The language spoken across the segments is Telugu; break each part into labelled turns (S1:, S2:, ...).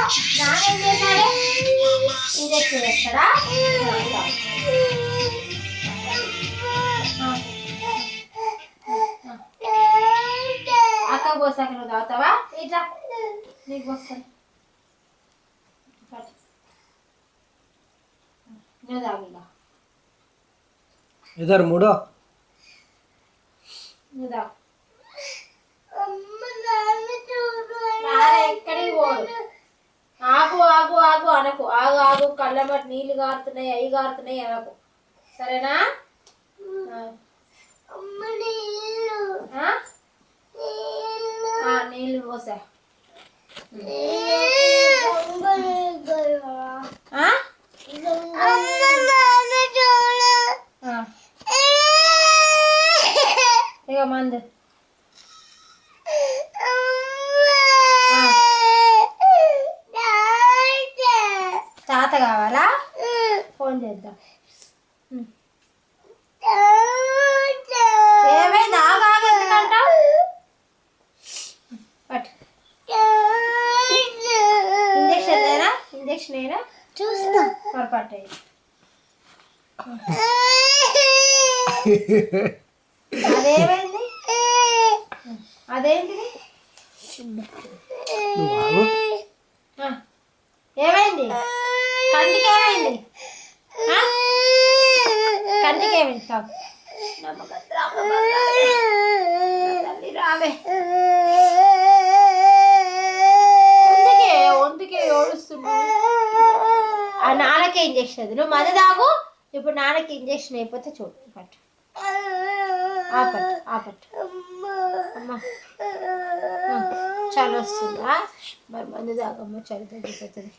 S1: నానేం చేశాడే ఇంజెక్షన్ చేస్తాడా అక్క పోసాక నువ్వు తాగుతావా ఇట్లా నీకు వస్తాను నువ్వు తాగిలా
S2: ఇద్దరు మూడో
S1: నువ్వు తాగు ఎక్కడికి పోడు ఆగు ఆగు ఆగు అనకు ఆగు ఆగు కళ్ళ బట్టి నీళ్ళు కారుతున్నాయి అవి కారుతున్నాయి అనకు సరేనా నీళ్ళు పోసా ఇక మందు తాత కావాలా ఫోన్ చేద్దాం ఏమైంది ఆగా ఎందుకంటావు పట్టు ఇంజక్షన్ అయినా ఇంజక్షన్ అయినా చూస్తా పొరపాటు అదేమైంది అదేంటిది ఏమైంది కంటికి ఏమైంది కంటికి ఏమైంది కాదు తల్లి రావే వందుకే ఏడుస్తున్నా ఆ నాన్నకే ఇంజక్షన్ అది నువ్వు మందు తాగు ఇప్పుడు నాన్నకి ఇంజక్షన్ అయిపోతే చూడు పట్టు ఆపట్టు ఆపట్టు అమ్మా చలి వస్తుందా మరి మందు తాగమ్మ చలి తగ్గిపోతుంది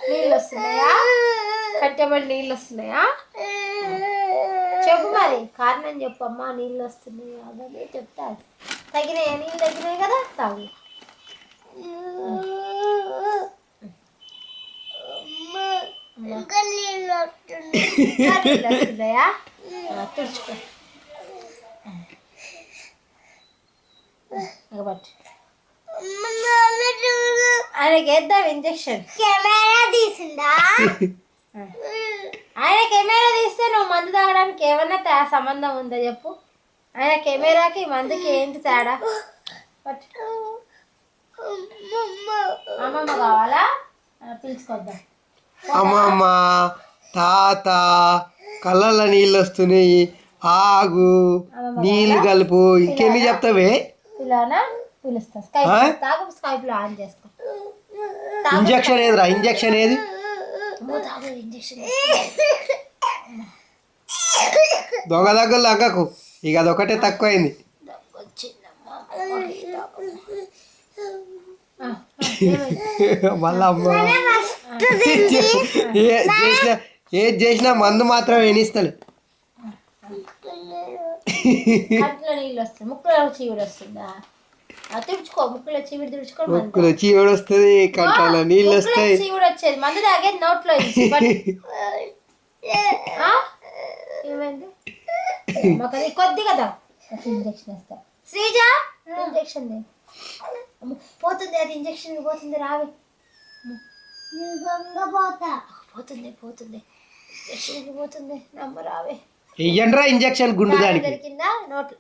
S1: నీళ్ళు వస్తున్నాయా కట్టెబడి నీళ్ళు వస్తున్నాయా చెప్పు మరి కారణం చెప్పమ్మా నీళ్ళు వస్తున్నాయి అదే చెప్తాను తగినాయా నీళ్ళు తగ్గినాయి కదా తాగు నీళ్ళు వస్తున్నాయా తుడుచుకో పట్టు ఆయనకి వేద్దాం ఇంజక్షన్ కెమెరా తీసిందా ఆయన కెమెరా తీస్తే నువ్వు మందు తాగడానికి ఏమన్నా సంబంధం ఉందా చెప్పు ఆయన కెమెరాకి మందుకి ఏంటి తేడా అమ్మమ్మ కావాలా పిలుచుకొద్దాం
S2: అమ్మమ్మ తాత కళ్ళల్లో నీళ్ళు వస్తున్నాయి ఆగు నీళ్ళు కలుపు ఇంకెన్ని చెప్తావే
S1: పిల్లనా పిలుస్తా తాగు స్కైప్ లో ఆన్ చేస్తా
S2: ఇంజక్షన్ ఏదిరా ఇంజక్షన్ ఏది దొంగ దగ్గర అక్కకు ఇక అదొకటే తక్కువైంది మళ్ళా ఏది చేసినా మందు మాత్రం వినిస్తాడు
S1: నీళ్ళు వస్తాయి ముక్కులో చీవుడు వస్తుందా తుడుచుకో ముక్కులో చీవుడు తుడుచుకో
S2: ముక్కులో చీవుడు వస్తుంది కంటలో నీళ్ళు వస్తాయి
S1: చీవుడు వచ్చేది మందు తాగేది నోట్లో ఏమైంది కొద్ది కదా ఇంజక్షన్ వేస్తా శ్రీజ ఇంజక్షన్ పోతుంది అది ఇంజక్షన్ పోతుంది రావే పోతుంది పోతుంది ఇంజక్షన్ పోతుంది నమ్మ రావే
S2: ఇయ్యండ్రా ఇంజక్షన్ గుండు దానికి
S1: దొరికిందా నోట్లో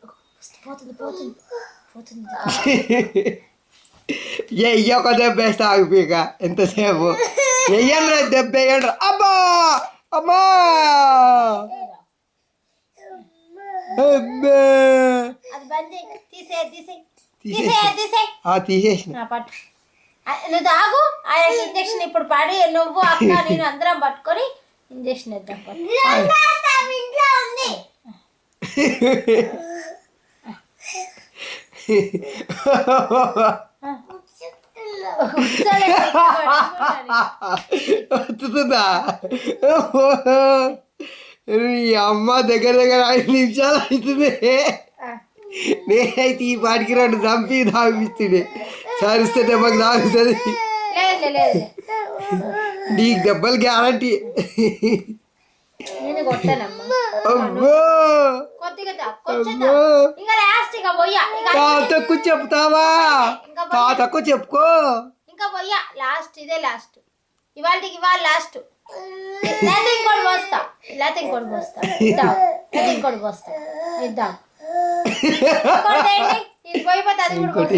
S1: పోతుంది పోతుంది పోతుంది
S2: ఒక దెబ్బ వేస్తా ఆగిపోయాక ఎంతసేపు వెయ్యండ్రా దెబ్బ వేయండ్రా అబ్బా అమ్మా తీసేసిన
S1: నువ్వు తాగు ఆయన ఇంజక్షన్ ఇప్పుడు పడి నువ్వు అక్క నేను అందరం పట్టుకొని ఇంజక్షన్ వేద్దాం
S2: వస్తుందా అమ్మ దగ్గర 5 నిమిషాలు అవుతుంది నేనైతే ఈ పాటికి 2 చంపి తాగిస్తుండే సరిస్తే దెబ్బకి తాగుతుంది నీకు దెబ్బలు గ్యారంటీ
S1: కొద్దిగా ఇంకా పోయా
S2: తాతకు చెప్తావా? తాతకు చెప్పుకో.
S1: ఇంకా పోయా లాస్ట్, ఇదే లాస్ట్, ఇవాళ లాస్ట్. లేకపోతే ఇంకోటి పోస్తా, లేకపోతే ఇంకోటి పోస్తా, ఇంకోటి పోస్తా, ఇద్దాం. ఇది పోయిపోతే అది కూడా
S2: ఇంకోటి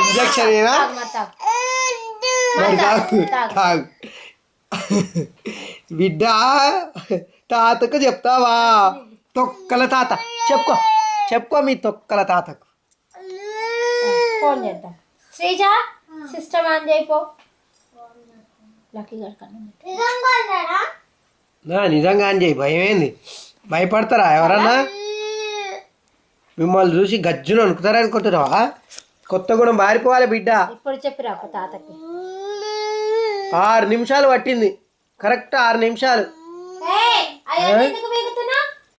S2: ఇంజక్షన్ బిడ్డ తాతకు చెప్తావా? తొక్కల తాత చెప్పుకో మీ తొక్కల తాతకు.
S1: ఫోన్ చేద్దాం. శ్రీజ సిస్టమ్ ఆన్ చేయిపో. లక్కీ గారు
S2: నిజంగా అని చేయి. భయం ఏంది? భయపడతారా ఎవరన్నా? మిమ్మల్ని చూసి గజ్జును అనుకుతారా అనుకుంటున్నావా? కొత్తగూడెం బారిపోవాలి బిడ్డ.
S1: ఇప్పుడు చెప్పిరా తాతకి.
S2: 6 నిమిషాలు పట్టింది, కరెక్ట్ 6 నిమిషాలు.
S1: ఎందుకు పీకుతున్నా?